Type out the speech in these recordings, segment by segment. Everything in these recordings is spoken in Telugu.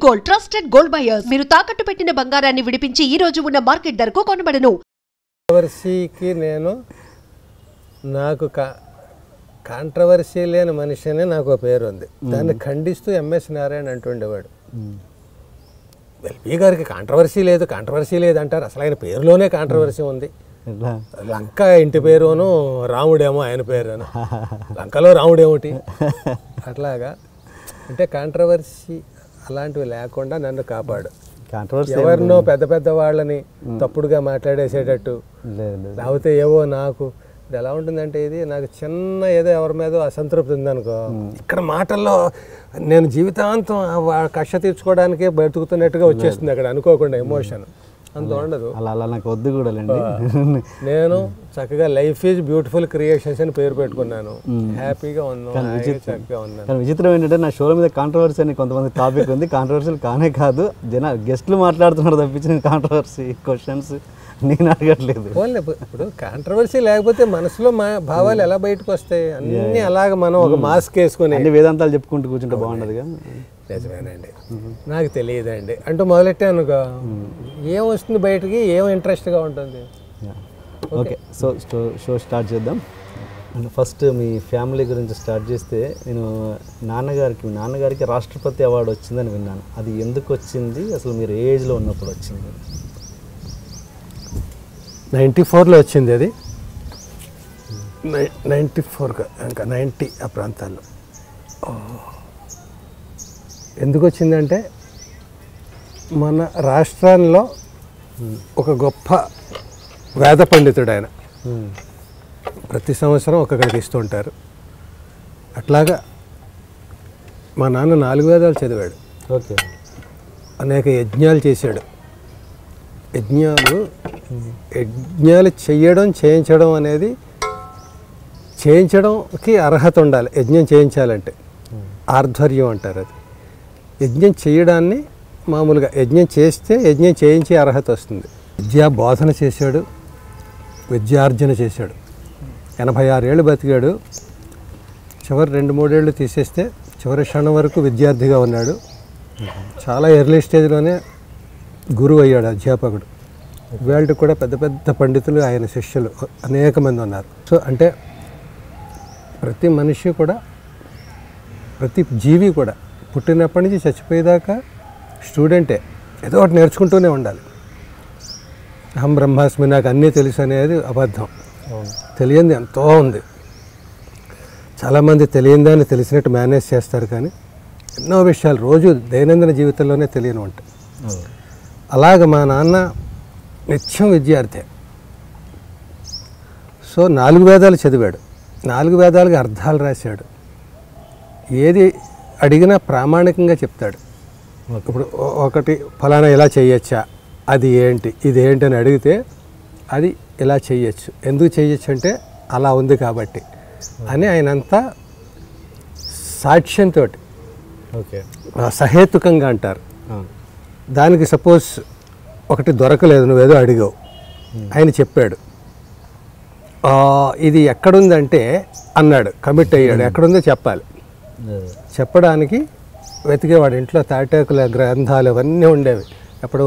Gold trusted gold buyers. మీరు తాకట్టు పెట్టిన బంగారాన్ని విడిపించి ఈ రోజు ఉన్న మార్కెట్ ధరకు కొనబడను. కాంట్రవర్సీకి నాకు కాంట్రవర్సీ లేని మనిషి అని నాకు ఒక పేరు ఉంది. దాన్ని ఖండిస్తూ ఎంఎస్ నారాయణ అంటుండేవాడు. ఎల్పీ గారికి కాంట్రవర్సీ లేదు అంటారు. అసలు ఆయన పేరులోనే కాంట్రవర్సీ ఉంది. లంక ఇంటి పేరును రాముడేమో ఆయన పేరును. లంకలో రాముడేమోటి అట్లాగా. అంటే కాంట్రవర్సీ అలాంటివి లేకుండా నన్ను కాపాడు. ఎవరినో పెద్ద వాళ్ళని తప్పుడుగా మాట్లాడేసేటట్టు లేకపోతే ఏవో నాకు ఇది ఎలా ఉంటుందంటే, ఇది నాకు చిన్న ఏదో ఎవరి మీద అసంతృప్తి ఉందనుకో, ఇక్కడ మాటల్లో నేను జీవితాంతం కష్ట తీర్చుకోవడానికే బతుకుతున్నట్టుగా వచ్చేస్తుంది అక్కడ అనుకోకుండా ఎమోషన్. అంత ఉండదు. అలా నాకు వద్దు కూడా. నేను చక్కగా లైఫ్ ఈజ్ బ్యూటిఫుల్ క్రియేషన్స్ అని పేరు పెట్టుకున్నాను. హ్యాపీగా ఉన్నాను, చక్కగా ఉన్నాను. కానీ విచిత్రం ఏంటంటే, నా షోల మీద కాంట్రవర్సీ అని కొంతమంది టాపిక్ ఉంది. కాంట్రవర్సీలు కానే కాదు, గెస్ట్లు మాట్లాడుతున్నారు తప్పించిన కాంట్రవర్సీ క్వశ్చన్స్ నేను అడగట్లేదు. ఇప్పుడు కాంట్రవర్సీ లేకపోతే మనసులో మా భావాలు ఎలా బయటకు వస్తాయి? అన్నీ అలాగ మనం ఒక మాస్క్ వేసుకుని అన్ని వేదాంతాలు చెప్పుకుంటూ కూర్చుంటే బాగుండదు కదా. నిజమేనండి, నాకు తెలియదండి అంటూ మొదలెట్టానుగా ఏం వస్తుంది బయటకి, ఏం ఇంట్రెస్ట్గా ఉంటుంది. ఓకే, సో షో స్టార్ట్ చేద్దాం. ఫస్ట్ మీ ఫ్యామిలీ గురించి స్టార్ట్ చేస్తే, నేను నాన్నగారికి రాష్ట్రపతి అవార్డు వచ్చిందని విన్నాను. అది ఎందుకు వచ్చింది, అసలు మీరు ఏ ఏజ్లో ఉన్నప్పుడు వచ్చింది? 94లో వచ్చింది. అది 94 ఇంకా 90 ఆ ప్రాంతాల్లో. ఎందుకు వచ్చిందంటే, మన రాష్ట్రాల్లో ఒక గొప్ప వేద పండితుడు ఆయన. ప్రతి సంవత్సరం ఒక్కొక్కడికి ఇస్తూ ఉంటారు. అట్లాగా మా నాన్న 4 వేదాలు చదివాడు. ఓకే. అనేక యజ్ఞాలు చేశాడు. యజ్ఞాలు చేయించడం అనేది, చేయించడంకి అర్హత ఉండాలి. యజ్ఞం చేయించాలంటే ఆర్ధర్యం అంటారు. అది యజ్ఞం చేయడాన్ని మామూలుగా యజ్ఞం చేస్తే యజ్ఞం చేయించే అర్హత వస్తుంది. విద్యా బోధన చేశాడు, విద్యార్జన చేశాడు. 86 ఏళ్ళు బతికాడు. చివరి 2-3 ఏళ్ళు తీసేస్తే చివరి క్షణం వరకు విద్యార్థిగా ఉన్నాడు. చాలా ఎర్లీ స్టేజ్లోనే గురువు అయ్యాడు, అధ్యాపకుడు. వీళ్ళకి కూడా పెద్ద పండితులు ఆయన శిష్యులు అనేక మంది ఉన్నారు. సో అంటే ప్రతి మనిషి కూడా, ప్రతి జీవి కూడా పుట్టినప్పటి నుంచి చచ్చిపోయేదాకా స్టూడెంటే. ఏదో ఒకటి నేర్చుకుంటూనే ఉండాలి. అహం బ్రహ్మాస్మి, నాకు అన్నీ తెలుసు అనేది అబద్ధం. తెలియంది ఎంతో ఉంది. చాలామంది తెలియందాన్ని తెలిసినట్టు మేనేజ్ చేస్తారు, కానీ ఎన్నో విషయాలు రోజు దైనందిన జీవితంలోనే తెలియని ఉంటాయి. అలాగ మా నాన్న నిత్యం విద్యార్థి. సో 4 వేదాలు చదివాడు. 4 వేదాలకి అర్థాలు రాశాడు. ఏది అడిగినా ప్రామాణికంగా చెప్తాడు. ఇప్పుడు ఒకటి ఫలానా ఇలా చేయొచ్చా, అది ఏంటి, ఇది ఏంటి అని అడిగితే అది ఇలా చేయొచ్చు. ఎందుకు చేయొచ్చు అంటే అలా ఉంది కాబట్టి అని ఆయనంతా సాక్ష్యంతో, ఓకే, సహేతుకంగా అంటారు. దానికి సపోజ్ ఒకటి దొరకలేదు, నువ్వేదో అడిగావు, ఆయన చెప్పాడు ఇది ఎక్కడుందంటే అన్నాడు, కమిట్ అయ్యాడు. ఎక్కడుందో చెప్పాలి. చెప్పడానికి వెతికేవాడు. ఇంట్లో తాటాకుల గ్రంథాలు అవన్నీ ఉండేవి. ఎప్పుడు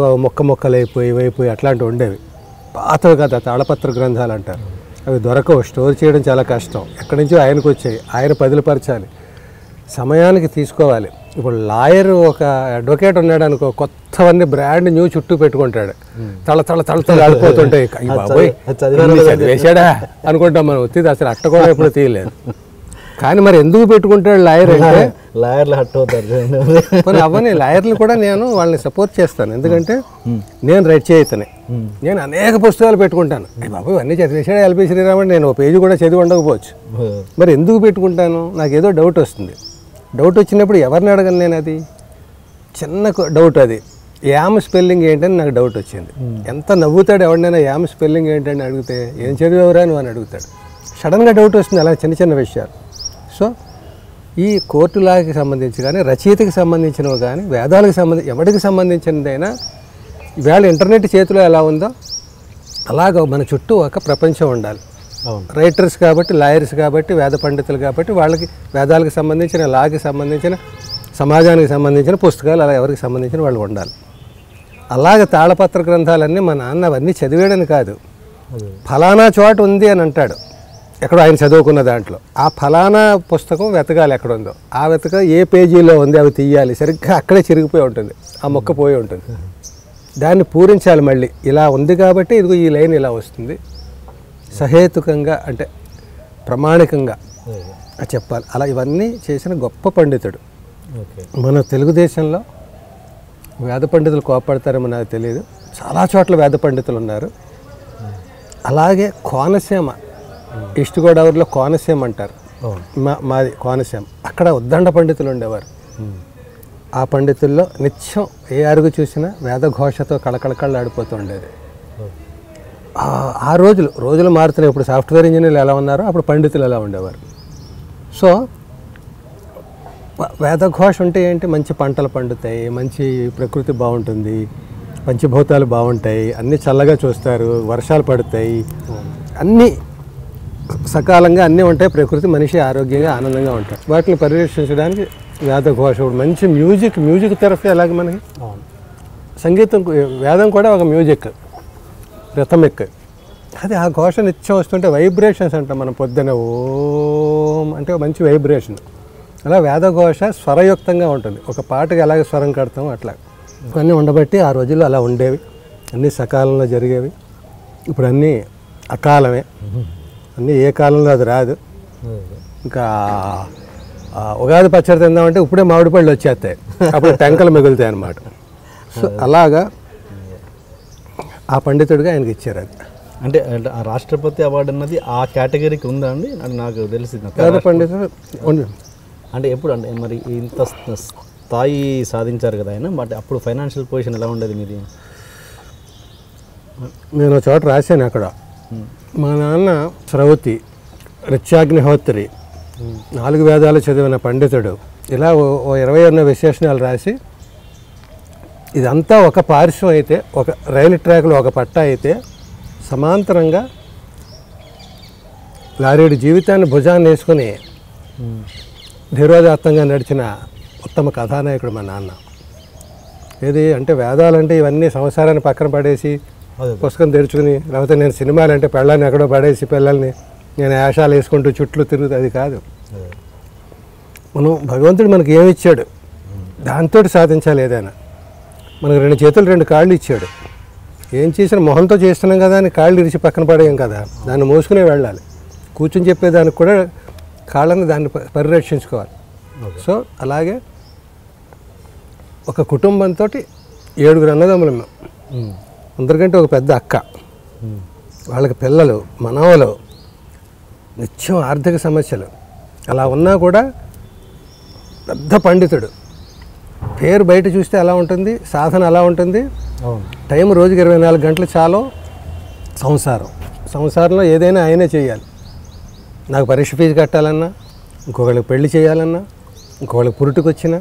మొక్కలైపోయి అట్లాంటివి ఉండేవి. పాతవి కదా, తాళపత్ర గ్రంథాలు అంటారు. అవి దొరకవు, స్టోర్ చేయడం చాలా కష్టం. ఎక్కడి నుంచో ఆయనకు వచ్చాయి, ఆయన పదిలపరచాలి, సమయానికి తీసుకోవాలి. ఇప్పుడు లాయర్, ఒక అడ్వకేట్ ఉన్నాడు అనుకో, కొత్తవన్నీ బ్రాండ్ న్యూ చుట్టూ పెట్టుకుంటాడు. తళ ఆడిపోతుంటాయి. బాబోయ్ చదివేశాడా అనుకుంటాం మనం. వచ్చింది అసలు అట్ట కూడా ఎప్పుడు తీయలేదు. కానీ మరి ఎందుకు పెట్టుకుంటాడు లాయర్ అంటే, లాయర్లు హట్ అవుతారు. కొన్ని అవన్నీ లాయర్లు కూడా నేను వాళ్ళని సపోర్ట్ చేస్తాను. ఎందుకంటే నేను రైట్ చేయతనే, నేను అనేక పుస్తకాలు పెట్టుకుంటాను. బాబు ఇవన్నీ చదివేశాడు ఎల్పి శ్రీరామన్, నేను 1 పేజీ కూడా చదివి ఉండకపోవచ్చు. మరి ఎందుకు పెట్టుకుంటాను? నాకు ఏదో డౌట్ వస్తుంది. డౌట్ వచ్చినప్పుడు ఎవరిని అడగను నేను. అది చిన్న డౌట్. అది యామ్ స్పెల్లింగ్ ఏంటని నాకు డౌట్ వచ్చింది. ఎంత నవ్వుతాడు ఎవరినైనా యామ్ స్పెల్లింగ్ ఏంటని అడిగితే, ఏం చదివేవరా నువ్వు అని అడుగుతాడు. సడన్గా డౌట్ వస్తుంది అలా చిన్న విషయాలు. సో ఈ కోర్టు లాకి సంబంధించి కానీ, రచయితకి సంబంధించినవి కానీ, వేదాలకు సంబంధించి ఎవరికి సంబంధించినదైనా, ఇవాళ ఇంటర్నెట్ చేతిలో ఎలా ఉందో అలాగ మన చుట్టూ ఒక ప్రపంచం ఉండాలి. రైటర్స్ కాబట్టి, లాయర్స్ కాబట్టి, వేద పండితులు కాబట్టి, వాళ్ళకి వేదాలకు సంబంధించిన, లాకి సంబంధించిన సమాజానికి సంబంధించిన పుస్తకాలు అలా ఎవరికి సంబంధించిన వాళ్ళు ఉండాలి. అలాగే తాళపత్ర గ్రంథాలన్నీ మా నాన్న అవన్నీ చదివేయడని కాదు, ఫలానా చోట ఉంది అని అంటాడు ఎక్కడో ఆయన చదువుకున్న దాంట్లో, ఆ ఫలానా పుస్తకం వెతకాలి ఎక్కడ ఉందో, ఆ ఏ పేజీలో ఉంది అవి తీయాలి, సరిగ్గా అక్కడే చిరిగిపోయి ఉంటుంది, ఆ మొక్క పోయి ఉంటుంది, దాన్ని పూరించాలి మళ్ళీ. ఇలా ఉంది కాబట్టి ఇదిగో ఈ లైన్ ఇలా వస్తుంది, సహేతుకంగా అంటే ప్రామాణికంగా చెప్పాలి. అలా ఇవన్నీ చేసిన గొప్ప పండితుడు. మన తెలుగుదేశంలో వేద పండితులు కోపడతారేమో నాకు తెలియదు, చాలా చోట్ల వేద పండితులు ఉన్నారు. అలాగే కోనసీమ, ఈస్ట్ గోదావరిలో కోనసీమ అంటారు, మాది కోనసీమ, అక్కడ ఉద్దండ పండితులు ఉండేవారు. ఆ పండితుల్లో నిత్యం ఏ అరుగు చూసినా వేదఘోషతో కళకళకళలాడిపోతూ ఉండేది. ఆ రోజులు మారుతున్నాయి. ఇప్పుడు సాఫ్ట్వేర్ ఇంజనీర్లు ఎలా ఉన్నారో అప్పుడు పండితులు ఎలా ఉండేవారు. సో వేదఘోష ఉంటే ఏంటి, మంచి పంటలు పండుతాయి, మంచి ప్రకృతి బాగుంటుంది, పంచభూతాలు బాగుంటాయి, అన్నీ చల్లగా చూస్తారు, వర్షాలు పడతాయి, అన్నీ సకాలంగా అన్నీ ఉంటాయి, ప్రకృతి మనిషి ఆరోగ్యంగా ఆనందంగా ఉంటాయి. వాటిని పరిరక్షించడానికి వేదఘోష మంచి మ్యూజిక్ థెరపీ. అలాగే మనకి సంగీతం, వేదం కూడా ఒక మ్యూజిక్, రిథమిక్. అది ఆ ఘోష నిత్యం వస్తుంటే వైబ్రేషన్స్ అంటాం మనం. పొద్దున ఓం అంటే మంచి వైబ్రేషన్. అలా వేదఘోష స్వరయుక్తంగా ఉంటుంది. ఒక పాటకి ఎలాగ స్వరం కడతామో అట్లా ఇవన్నీ ఉండబట్టి ఆ రోజుల్లో అలా ఉండేవి, అన్నీ సకాలంలో జరిగేవి. ఇప్పుడు అన్నీ అకాలమే, అన్నీ ఏ కాలంలో అది రాదు. ఇంకా ఉగాది పచ్చడి తిందామంటే ఇప్పుడే మామిడి పళ్ళు వచ్చేస్తాయి, అప్పుడు టెంకలు మిగులుతాయి అన్నమాట. సో అలాగా ఆ పండితుడిగా ఆయనకి ఇచ్చారు. అది అంటే ఆ రాష్ట్రపతి అవార్డు అన్నది ఆ కేటగిరీకి ఉందా అండి? అది నాకు తెలిసింది. వేద పండితుడు అంటే ఎప్పుడు అంటే మరి ఇంత స్థాయి సాధించారు కదా ఆయన, బట్ అప్పుడు ఫైనాన్షియల్ పొజిషన్ ఎలా ఉండేది మీది? నేను ఒక చోట రాశాను అక్కడ, మా నాన్న శ్రౌతి, రిత్యాగ్నిహోత్రి, 4 వేదాలు చదివిన పండితుడు. ఇలా ఓ 20 విశేషణాలు రాసి, ఇదంతా ఒక పార్శ్వం అయితే, ఒక రైలు ట్రాక్లో ఒక పట్ట అయితే, సమాంతరంగా లారీడు జీవితాన్ని భుజాన్ని వేసుకుని ధీరోదాత్తంగా నడిచిన ఉత్తమ కథానాయకుడు మా నాన్న. ఏది అంటే వేదాలంటే ఇవన్నీ సంసారాన్ని పక్కన పడేసి పుస్తకం తెరుచుకుని, లేకపోతే నేను సినిమాలంటే పెళ్ళాన్ని ఎక్కడో పడేసి పిల్లల్ని నేను వేషాలు వేసుకుంటూ చుట్లు తిరుగుతూ, అది కాదు. మనం భగవంతుడు మనకి ఏమి ఇచ్చాడు దాంతో సాధించాలి. ఏదైనా మనకు 2 చేతులు 2 కాళ్ళు ఇచ్చాడు, ఏం చేసినా మొహంతో చేస్తున్నాం కదా అని కాళ్ళు ఇరిచి పక్కన పడేయం కదా, దాన్ని మోసుకునే వెళ్ళాలి. కూర్చొని చెప్పేదానికి కూడా కాళ్ళని దాన్ని పరిరక్షించుకోవాలి. సో అలాగే ఒక కుటుంబంతో 7 అన్నదమ్ములు మేము, అందరికంటే ఒక పెద్ద అక్క, వాళ్ళకి పిల్లలు మనవలు, నిత్యం ఆర్థిక సమస్యలు. అలా ఉన్నా కూడా పెద్ద పండితుడు. పేరు బయట చూస్తే అలా ఉంటుంది, సాధన అలా ఉంటుంది, టైం రోజుకి 24 గంటలు చాలు. సంసారంలో ఏదైనా ఆయనే చేయాలి. నాకు పరీక్ష ఫీజు కట్టాలన్నా, ఇంకొకళ్ళకి పెళ్లి చేయాలన్నా, ఇంకొకళ్ళకి పురుటికొచ్చినా,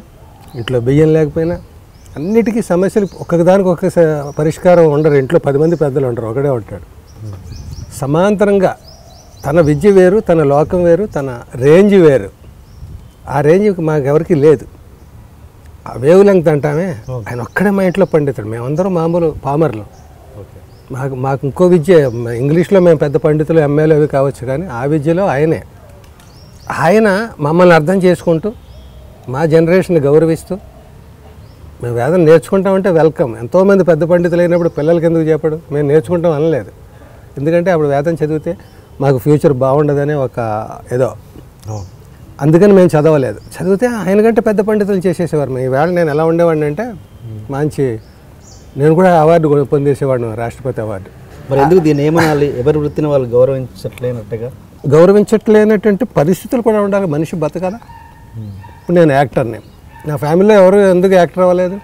ఇంట్లో బియ్యం లేకపోయినా, అన్నిటికీ సమస్యలు ఒక్కొక్కదానికి ఒక్క పరిష్కారం ఉండరు. ఇంట్లో 10 మంది పెద్దలు ఉండరు, ఒకడే ఉంటాడు. సమాంతరంగా తన విద్య వేరు, తన లోకం వేరు, తన రేంజ్ వేరు. ఆ రేంజ్ మాకెవరికి లేదు. ఆ వేవ్ లెంగ్త్ అంటామే, ఆయన ఒక్కడే మా ఇంట్లో పండితుడు. మేమందరం మామూలు పామర్లు. మాకు ఇంకో విద్య, ఇంగ్లీష్లో మేము పెద్ద పండితులు ఎంఏలు అవి కావచ్చు, కానీ ఆ విద్యలో ఆయన మమ్మల్ని అర్థం చేసుకుంటూ, మా జనరేషన్ గౌరవిస్తూ, మేము వేదం నేర్చుకుంటామంటే వెల్కమ్. ఎంతోమంది పెద్ద పండితులు అయినప్పుడు పిల్లలకి ఎందుకు చెప్పడు, మేము నేర్చుకుంటాం అనలేదు. ఎందుకంటే అప్పుడు వేదం చదివితే మాకు ఫ్యూచర్ బాగుండదనే ఒక ఏదో, అందుకని మేము చదవలేదు. చదివితే ఆయన కంటే పెద్ద పండితులు చేసేసేవారు. ఈవేళ నేను ఎలా ఉండేవాడిని అంటే, మంచి నేను కూడా అవార్డు పొందేసేవాడిని, రాష్ట్రపతి అవార్డు. మరి ఎందుకు దీన్ని ఏమనాలి? ఎవరి వృత్తిని వాళ్ళు గౌరవించట్లేనటువంటి పరిస్థితులు కూడా ఉండాలి. మనిషి బతకాల. ఇప్పుడు నేను యాక్టర్ని, నా ఫ్యామిలీలో ఎవరు ఎందుకు యాక్టర్ అవ్వలేదు?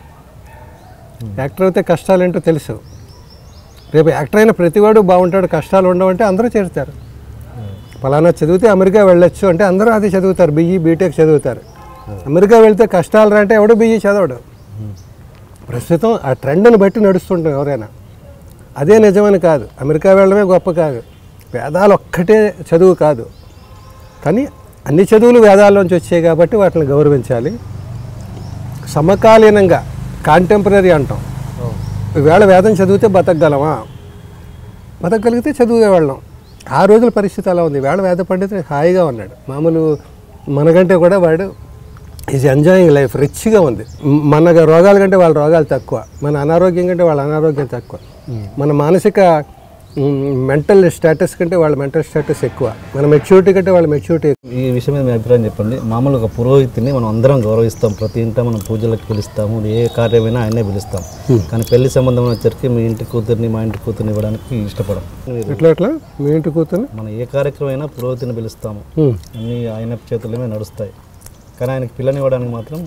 యాక్టర్ అయితే కష్టాలు ఏంటో తెలుసు. రేపు యాక్టర్ అయిన ప్రతివాడు బాగుంటాడు, కష్టాలు ఉండవంటే అందరూ చేరుతారు. ఫలానా చదివితే అమెరికా వెళ్ళొచ్చు అంటే అందరూ అది చదువుతారు, BE BTech చదువుతారు. అమెరికా వెళ్తే కష్టాలు అంటే ఎవడు BE చదవడు. ప్రస్తుతం ఆ ట్రెండ్ని బట్టి నడుస్తుంటాం ఎవరైనా. అదే నిజమని కాదు, అమెరికా వెళ్ళడమే గొప్ప కాదు, వేదాలు ఒక్కటే చదువు కాదు, కానీ అన్ని చదువులు వేదాల్లోంచి వచ్చాయి కాబట్టి వాటిని గౌరవించాలి. సమకాలీనంగా కాంటెంపరీ అంటాం. ఈవేళ వేదం చదివితే బతకగలమా? బతకగలిగితే చదివేవాళ్ళం. ఆ రోజుల పరిస్థితి అలా ఉంది. ఈవేళ వేద పండితుడు హాయిగా ఉన్నాడు. మామూలు మనకంటే కూడా వాడు ఈజ్ ఎంజాయింగ్ లైఫ్, రిచ్గా ఉంది. మన రోగాల కంటే వాళ్ళ రోగాలు తక్కువ, మన అనారోగ్యం కంటే వాళ్ళ అనారోగ్యం తక్కువ, మన మానసిక మెంటల్ స్టేటస్ కంటే వాళ్ళ మెంటల్ స్టేటస్ ఎక్కువ, మన మెచ్యూరిటీ కంటే వాళ్ళ మెచ్యూరిటీ ఎక్కువ. ఈ విషయం మీద మీ అభిప్రాయం చెప్పండి. మామూలుగా ఒక పురోహితుని మనం అందరం గౌరవిస్తాం, ప్రతి ఇంట మనం పూజలకు పిలుస్తాము, ఏ కార్యమైనా ఆయనే పిలుస్తాం. కానీ పెళ్లి సంబంధం వచ్చరికి మీ ఇంటి కూతుర్ని మా ఇంటి కూతుర్ని ఇవ్వడానికి ఇష్టపడం. ఎట్లా మీ ఇంటి కూతుర్ని మనం ఏ కార్యక్రమం అయినా పురోహితుని పిలుస్తాము, అన్నీ ఆయన చేతులమే నడుస్తాయి. కానీ ఆయనకి పిల్లని ఇవ్వడానికి మాత్రం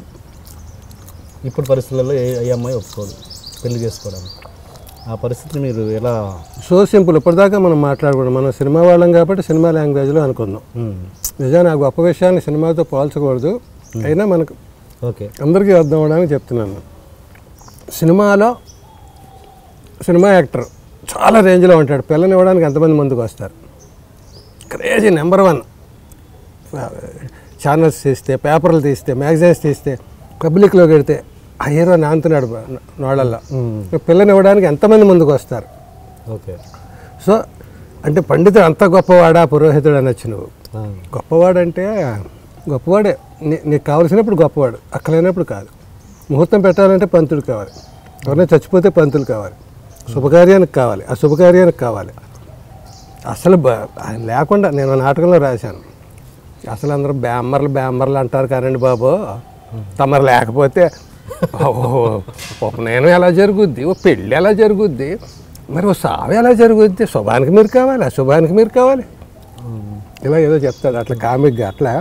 ఇప్పుడు పరిస్థితులలో ఏ అమ్మాయి ఒప్పుకోదు పెళ్లి చేసుకోవడానికి. ఆ పరిస్థితిని మీరు ఎలా? So simple. ఇప్పటిదాకా మనం మాట్లాడుకున్నాం, మనం సినిమా వాళ్ళం కాబట్టి సినిమా లాంగ్వేజ్లో అనుకుందాం. నిజాన్ని ఆ గొప్ప విషయాన్ని సినిమాతో పోల్చకూడదు. అయినా మనకు ఓకే అందరికీ అర్థం అవ్వడానికి చెప్తున్నాను. సినిమాలో సినిమా యాక్టర్ చాలా రేంజ్లో ఉంటాడు, పిల్లని ఇవ్వడానికి ఎంతమంది ముందుకు వస్తారు? క్రేజీ నెంబర్ 1 ఛానల్స్ తీస్తే, పేపర్లు తీస్తే, మ్యాగజైన్స్ తీస్తే, పబ్లిక్లోకి వెడితే ఆ హీరో నాంతున్నాడు నోళ్ళల్లో. పిల్లని ఇవ్వడానికి ఎంతమంది ముందుకు వస్తారు? ఓకే. సో అంటే పండితుడు అంత గొప్పవాడా పురోహితుడు అనొచ్చు నువ్వు. గొప్పవాడంటే గొప్పవాడే, నీకు కావలసినప్పుడు గొప్పవాడు, అక్కలేనప్పుడు కాదు. ముహూర్తం పెట్టాలంటే పంతులు కావాలి, ఎవరైనా చచ్చిపోతే పంతులు కావాలి, శుభకార్యానికి కావాలి, ఆ శుభకార్యానికి కావాలి. అసలు ఆయన లేకుండా నేను నాటకంలో రాశాను, అసలు అందరూ బ్యామ్మర్లు అంటారు కానండి బాబు, తమరు లేకపోతే ఉపనయనం ఎలా జరుగుద్ది, ఓ పెళ్ళి ఎలా జరుగుద్ది, మరి ఓ సావు ఎలా జరుగుద్ది, శుభానికి మీరు కావాలి, అశుభానికి మీరు కావాలి, ఇలా ఏదో చెప్తాడు అట్లా కామిక్గా. అట్లా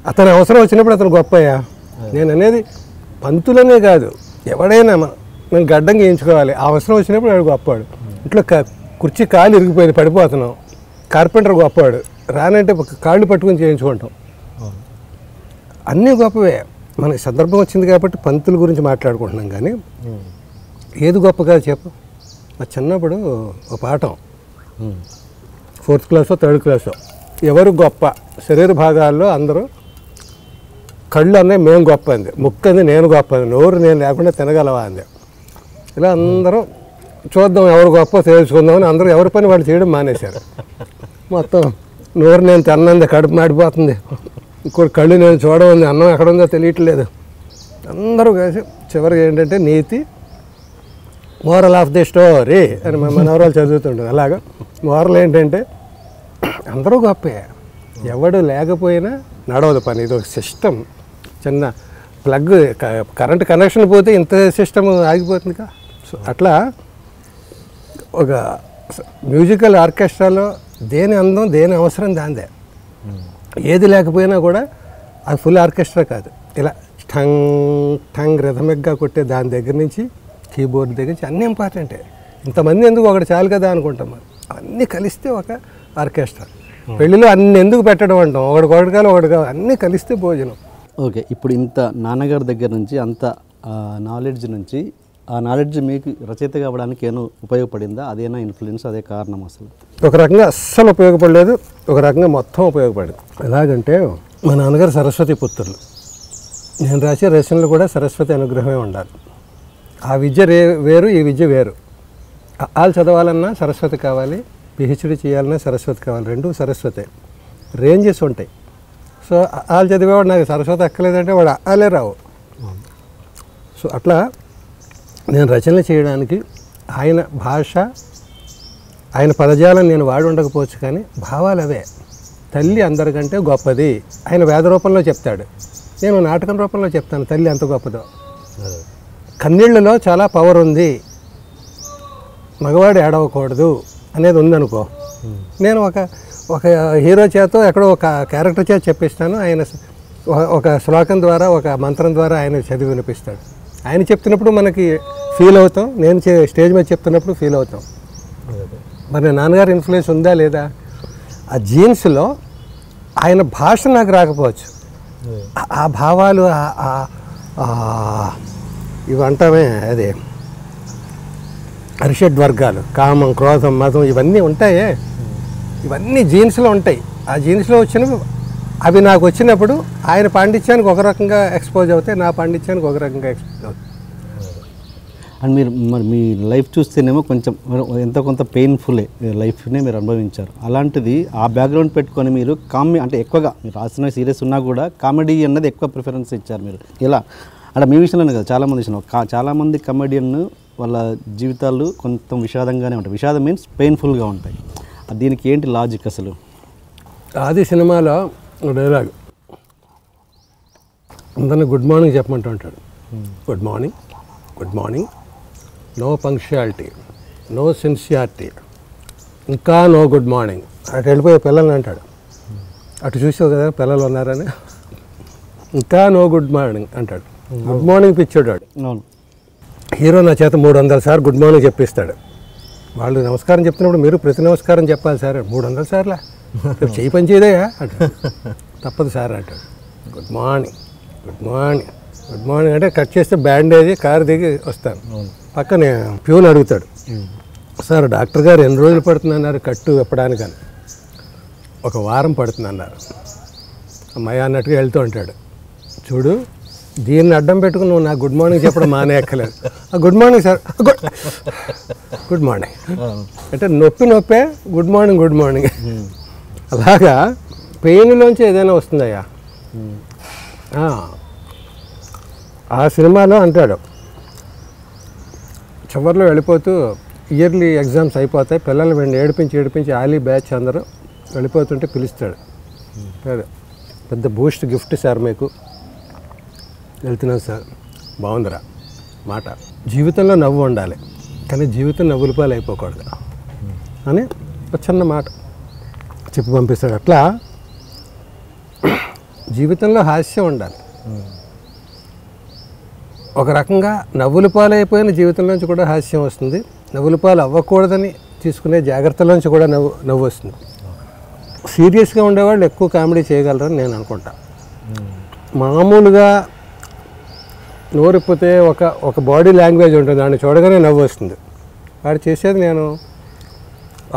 అతని అవసరం వచ్చినప్పుడు అతను గొప్పయ్యా. నేను అనేది పంతులనే కాదు, ఎవడైనా నేను గడ్డం గీయించుకోవాలి, ఆ అవసరం వచ్చినప్పుడు వాడు గొప్పవాడు. ఇట్లా కుర్చీ కాలు ఇరిగిపోయింది పడిపోతున్నాం, కార్పెంటర్ గొప్పవాడు, రానంటే కాళ్ళు పట్టుకుని చేయించుకుంటాం. అన్నీ గొప్పవే. మనకి సందర్భం వచ్చింది కాబట్టి పంతుల గురించి మాట్లాడుకుంటున్నాం. కానీ ఏది గొప్ప కాదు చెప్పు. మా చిన్నప్పుడు ఒక పాఠం, 4th క్లాసో 3rd క్లాసో, ఎవరు గొప్ప శరీర భాగాల్లో అందరూ కళ్ళు అన్నాయి మేము గొప్ప అంది, ముక్కు అంది నేను గొప్ప అంది, నోరు నేను లేకుండా తినగలవా అంది. ఇలా అందరూ చూద్దాం ఎవరు గొప్ప తెలుసుకుందామని అందరూ ఎవరి పని వాళ్ళు చేయడం మానేశారు. మొత్తం నోరు నేను తిన్నంది, కడుపు మాడిపోతుంది, ఇంకోటి కళ్ళు నేను చూడమంది, అన్నం ఎక్కడ ఉందో తెలియట్లేదు. అందరూ కలిసి చివరికి ఏంటంటే నీతి, మోరల్ ఆఫ్ ది స్టోరీ అని మనవరాలు చదువుతుంటారు. అలాగా మోరల్ ఏంటంటే అందరూ గొప్పే, ఎవడు లేకపోయినా నడవదు పని. ఇది ఒక సిస్టమ్. చిన్న ప్లగ్ కరెంట్ కనెక్షన్ పోతే ఇంత సిస్టమ్ ఆగిపోతుందిగా. సో అట్లా ఒక మ్యూజికల్ ఆర్కెస్ట్రాలో దేని అందం దేని అవసరం దాందే. ఏది లేకపోయినా కూడా అది ఫుల్ ఆర్కెస్ట్రా కాదు. ఇలా ఠంగ్ ఠంగ్ రిథమిక్గా కొట్టే దాని దగ్గర నుంచి కీబోర్డ్ దగ్గర నుంచి అన్నీ ఇంపార్టెంటే. ఇంతమంది ఎందుకు ఒకటి చాలు కదా అనుకుంటాం. మనం అన్నీ కలిస్తే ఒక ఆర్కెస్ట్రా. పెళ్ళిలో అన్ని ఎందుకు పెట్టడం అంటాం, ఒకటి కాదు ఒకటి కాదు, అన్నీ కలిస్తే భోజనం. ఓకే. ఇప్పుడు ఇంత నాన్నగారి దగ్గర నుంచి అంత నాలెడ్జ్ నుంచి ఆ నాలెడ్జ్ మీకు రచయిత కావడానికి ఏమో ఉపయోగపడిందా? అదేనా ఇన్ఫ్లుయెన్స్, అదే కారణం? అసలు ఒక రకంగా అస్సలు ఉపయోగపడలేదు, ఒక రకంగా మొత్తం ఉపయోగపడింది. ఎలాగంటే మా నాన్నగారు సరస్వతి పుత్రులు. నేను రాసే రచనలు కూడా సరస్వతి అనుగ్రహమే ఉండాలి. ఆ విద్య వేరు, ఈ విద్య వేరు. వాళ్ళు చదవాలన్నా సరస్వతి కావాలి, పిహెచ్డి చేయాలన్నా సరస్వతి కావాలి, రెండు సరస్వతి. రేంజెస్ ఉంటాయి. సో వాళ్ళు చదివేవాడు నాకు సరస్వతి అక్కలేదంటే వాడు వాళ్ళే రావు. సో అట్లా నేను రచనలు చేయడానికి ఆయన భాష, ఆయన పదజాలం నేను వాడి ఉండకపోవచ్చు, కానీ భావాలు అవే. తల్లి అందరికంటే గొప్పది ఆయన వేద రూపంలో చెప్తాడు, నేను నాటకం రూపంలో చెప్తాను తల్లి ఎంత గొప్పదో. కన్నీళ్లలో చాలా పవర్ ఉంది, మగవాడు ఏడవకూడదు అనేది ఉందనుకో. నేను ఒక హీరో చేత ఎక్కడో ఒక క్యారెక్టర్ చేత చెప్పిస్తాను, ఆయన ఒక శ్లోకం ద్వారా ఒక మంత్రం ద్వారా ఆయన చదివి వినిపిస్తాడు. ఆయన చెప్తున్నప్పుడు మనకి ఫీల్ అవుతాం, నేను స్టేజ్ మీద చెప్తున్నప్పుడు ఫీల్ అవుతాం. మరి నాన్నగారి ఇన్ఫ్లుయెన్స్ ఉందా లేదా? ఆ జీన్స్లో ఆయన భాష నాకు రాకపోవచ్చు, ఆ భావాలు ఇవి అంటామే, అదే అరిషడ్ వర్గాలు, కామం, క్రోధం, మతం, ఇవన్నీ ఉంటాయే, ఇవన్నీ జీన్స్లో ఉంటాయి. ఆ జీన్స్లో వచ్చినవి అవి నాకు వచ్చినప్పుడు ఆయన పాండిత్యానికి ఒక రకంగా ఎక్స్పోజ్ అవుతాయి, నా పాండిత్యానికి ఒక రకంగా ఎక్స్పోజ్ అవుతాయి. అండ్ మీరు మరి మీ లైఫ్ చూస్తేనేమో కొంచెం ఎంతో కొంత పెయిన్ఫుల్లే లైఫ్ని మీరు అనుభవించారు. అలాంటిది ఆ బ్యాక్గ్రౌండ్ పెట్టుకొని మీరు అంటే ఎక్కువగా మీరు రాసిన సీరియస్ ఉన్నా కూడా కామెడీ అన్నది ఎక్కువ ప్రిఫరెన్స్ ఇచ్చారు మీరు. ఇలా అంటే మీ విషయంలోనే కదా చాలామంది విషయంలో చాలామంది కమెడియన్ వాళ్ళ జీవితాలు కొంత విషాదంగానే ఉంటాయి. విషాదం మీన్స్ పెయిన్ఫుల్గా ఉంటాయి. దీనికి ఏంటి లాజిక్ అసలు? ఆది సినిమాలో డైలాగ్ అందరినీ గుడ్ మార్నింగ్ చెప్పమంటూ ఉంటాడు. Good morning, good morning, no punctuality, no sincerity, ఇంకా నో గుడ్ మార్నింగ్. అటు వెళ్ళిపోయే పిల్లల్ని అంటాడు. అటు చూసావు కదా పిల్లలు ఉన్నారని, ఇంకా నో గుడ్ మార్నింగ్ అంటాడు. గుడ్ మార్నింగ్ పిచ్చాడు వాడు. అవును, హీరో నా చేత 300 సార్లు గుడ్ మార్నింగ్ చెప్పిస్తాడు. వాళ్ళు నమస్కారం చెప్తున్నప్పుడు మీరు ప్రతి నమస్కారం చెప్పాలి సార్. 300 సార్లా చెయ్యి పని చేయదయా అంటాడు. తప్పదు సార్ అంటాడు. Good morning, good morning, good morning అంటే కట్ చేస్తే బ్యాండేజ్ కారు దిగి వస్తాను. పక్కనే ప్యూన్ అడుగుతాడు, సార్ డాక్టర్ గారు ఎన్ని రోజులు పడుతుందన్నారు కట్టు విప్పడానికి? ఒక వారం పడుతుందన్నారు. అమ్మాయి అన్నట్టుగా వెళ్తూ ఉంటాడు. చూడు, దీన్ని అడ్డం పెట్టుకుని నువ్వు నాకు గుడ్ మార్నింగ్ చెప్పడం మానేయక్కలేదు. Good morning sir, good morning అంటే నొప్పే గుడ్ మార్నింగ్, గుడ్ మార్నింగ్. అలాగా పెయిన్లోంచి ఏదైనా వస్తుందయ్యా. ఆ సినిమాలో అంటాడు, చివరిలో వెళ్ళిపోతూ ఇయర్లీ ఎగ్జామ్స్ అయిపోతాయి, పిల్లలు వెండి ఏడిపించి ఆలీ బ్యాచ్ అందరూ వెళ్ళిపోతుంటే పిలుస్తాడు. పెద్ద బూస్ట్ గిఫ్ట్ సార్ మీకు, వెళ్తున్నాను సార్. బాగుందిరా మాట. జీవితంలో నవ్వు ఉండాలి కానీ జీవితం నవ్వుల పాలు అయిపోకూడదు అని ఒక చిన్న మాట చెప్పి పంపిస్తాడు. అట్లా జీవితంలో హాస్యం ఉండాలి. ఒక రకంగా నవ్వుల పాలు అయిపోయిన జీవితంలోంచి కూడా హాస్యం వస్తుంది. నవ్వుల పాలు అవ్వకూడదని తీసుకునే జాగ్రత్తలోంచి కూడా నవ్వు వస్తుంది. సీరియస్గా ఉండేవాళ్ళు ఎక్కువ కామెడీ చేయగలరని నేను అనుకుంటా. మామూలుగా నోరిప్పితే ఒక బాడీ లాంగ్వేజ్ ఉంటుంది, దాన్ని చూడగానే నవ్వు వస్తుంది. వాడు చేసేది నేను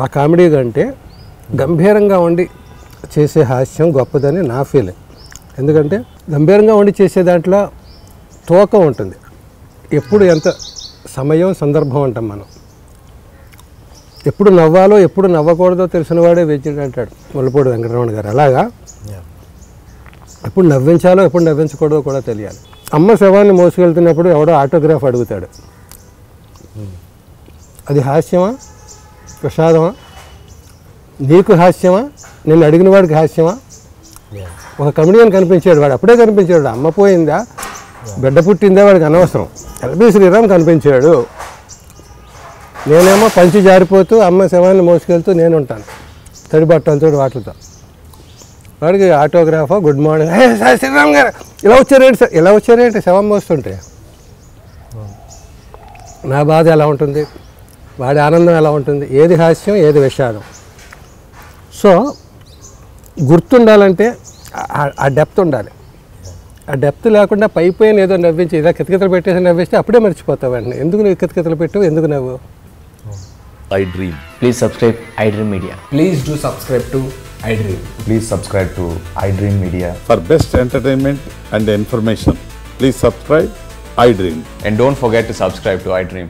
ఆ కామెడీ కంటే గంభీరంగా ఉండి చేసే హాస్యం గొప్పదని నా ఫీలింగ్. ఎందుకంటే గంభీరంగా ఉండి చేసే దాంట్లో తూకం ఉంటుంది. ఎప్పుడు ఎంత సమయం సందర్భం అంటాం మనం. ఎప్పుడు నవ్వాలో ఎప్పుడు నవ్వకూడదో తెలిసినవాడే వెజ్జుడు అంటాడు ముల్లపూడి వెంకటరమణ గారు. అలాగా ఎప్పుడు నవ్వించాలో ఎప్పుడు నవ్వించకూడదో కూడా తెలియాలి. అమ్మ శవాన్ని మోసుకెళ్తున్నప్పుడు ఎవడో ఆటోగ్రాఫ్ అడుగుతాడు. అది హాస్యమా ప్రసాదమా? నీకు హాస్యమా? నేను అడిగిన వాడికి హాస్యమా? ఒక కమెడియన్ కనిపించాడు, వాడు అప్పుడే కనిపించాడు. అమ్మ పోయిందా బిడ్డ పుట్టిందా వాడికి అనవసరం. ఎల్బీ శ్రీరామ్ కనిపించాడు. నేనేమో పంచి జారిపోతూ అమ్మ శవాన్ని మోసుకెళ్తూ నేను ఉంటాను తడి బట్టలతో వాటితో. వాడికి ఆటోగ్రాఫా గుడ్ మార్నింగ్, సార్ శ్రీరామ్ గారు ఇలా వచ్చారేంటి సార్, ఇలా వచ్చారేంటి శవం మోస్తుంటే. నా బాధ ఎలా ఉంటుంది, వాడి ఆనందం ఎలా ఉంటుంది, ఏది హాస్యం ఏది విషాదం. సో గుర్తుండాలంటే ఆ డెప్త్ ఉండాలి. ఆ డెప్త్ లేకుండా పైపోయిన ఏదో నవ్వించి ఇలా కితకితలు పెట్టేసి నవ్విస్తే అప్పుడే మర్చిపోతావండి. ఎందుకు నువ్వు కితకితలు పెట్టావు, ఎందుకు నవ్వు? iDream. Please subscribe iDream Media. Please do subscribe to iDream. Please subscribe to iDream Media. For best entertainment and information, please subscribe iDream. And don't forget to subscribe to iDream.